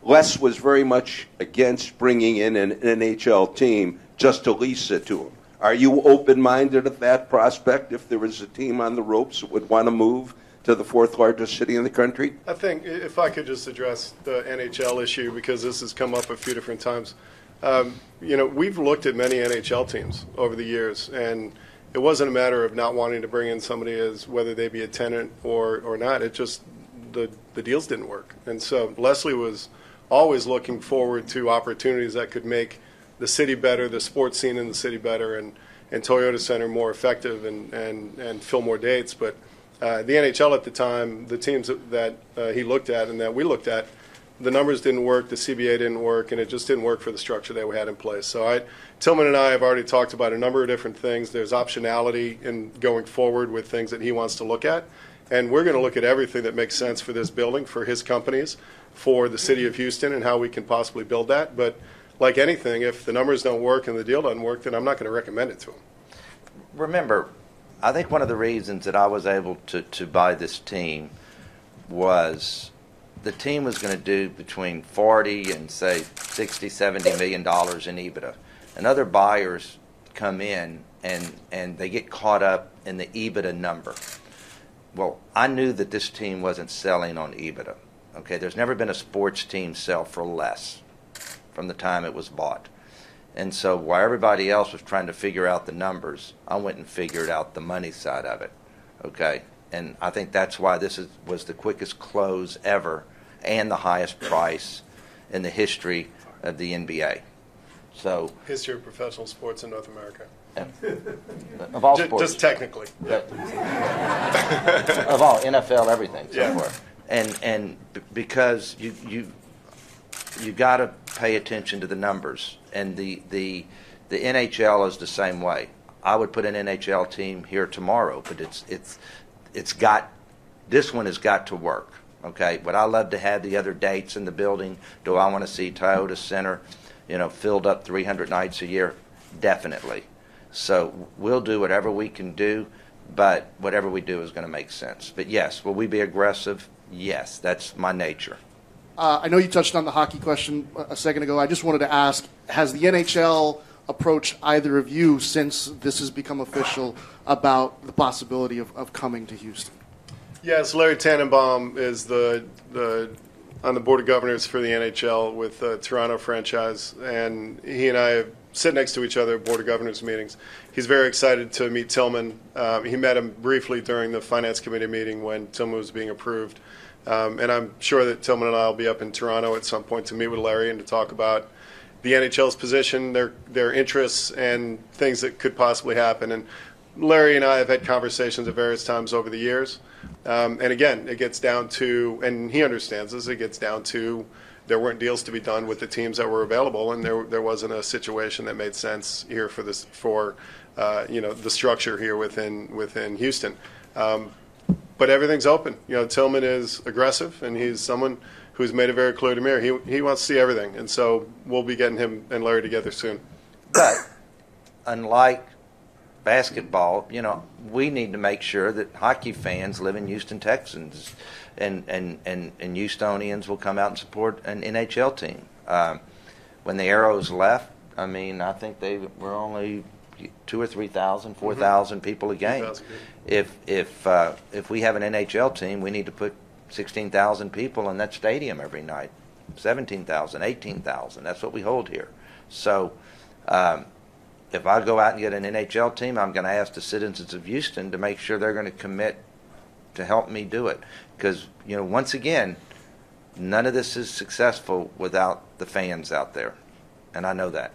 Les was very much against bringing in an NHL team just to lease it to him. Are you open-minded at that prospect if there was a team on the ropes that would want to move to the fourth largest city in the country? I think if I could just address the NHL issue, because this has come up a few different times. We've looked at many NHL teams over the years, and it wasn't a matter of not wanting to bring in somebody as whether they be a tenant or not. It just, the deals didn't work. And so Leslie was always looking forward to opportunities that could make the city better, the sports scene in the city better, and Toyota Center more effective and fill more dates. But the NHL at the time, the teams that he looked at and that we looked at, the numbers didn't work, the CBA didn't work, and it just didn't work for the structure that we had in place. So Tilman and I have already talked about a number of different things. There's optionality in going forward with things that he wants to look at. And we're going to look at everything that makes sense for this building, for his companies, for the city of Houston, and how we can possibly build that. But like anything, if the numbers don't work and the deal doesn't work, then I'm not going to recommend it to him. Remember, I think one of the reasons that I was able to buy this team was the team was going to do between 40 and say 60, 70 million dollars in EBITDA. And other buyers come in and they get caught up in the EBITDA number. Well, I knew that this team wasn't selling on EBITDA. Okay, there's never been a sports team sell for less from the time it was bought. And so while everybody else was trying to figure out the numbers, I went and figured out the money side of it. Okay, and I think that's why this was the quickest close ever and the highest price in the history of the NBA. So history of professional sports in North America. Of all sports. Just technically. Of all, NFL, everything so Yeah. far. And because you got to pay attention to the numbers, and the NHL is the same way. I would put an NHL team here tomorrow, but it's got, this one has got to work. Okay, would I love to have the other dates in the building? Do I want to see Toyota Center, filled up 300 nights a year? Definitely. So we'll do whatever we can do, but whatever we do is going to make sense. But yes, will we be aggressive? Yes, that's my nature. I know you touched on the hockey question a second ago. I just wanted to ask, has the NHL approached either of you since this has become official about the possibility of coming to Houston? Yes, Larry Tannenbaum is on the board of governors for the NHL with the Toronto franchise, and he and I sit next to each other at board of governors meetings. He's very excited to meet Tilman. He met him briefly during the finance committee meeting when Tilman was being approved. And I'm sure that Tilman and I will be up in Toronto at some point to meet with Larry and to talk about the NHL's position, their interests, and things that could possibly happen. And Larry and I have had conversations at various times over the years. And again, it gets down to, and he understands this, it gets down to there weren't deals to be done with the teams that were available, and there wasn't a situation that made sense here for this the structure here within Houston. But everything's open. Tilman is aggressive, and he's someone who's made it very clear to me he wants to see everything, and so we'll be getting him and Larry together soon. But unlike basketball, we need to make sure that hockey fans live in Houston, Texans, and Houstonians will come out and support an NHL team. When the Arrows left, I think they were only 2,000 or 3,000, 4,000 people a game. If we have an NHL team, we need to put 16,000 people in that stadium every night. 17,000, 18,000. That's what we hold here. So if I go out and get an NHL team, I'm going to ask the citizens of Houston to make sure they're going to commit to help me do it. Because, once again, none of this is successful without the fans out there. And I know that.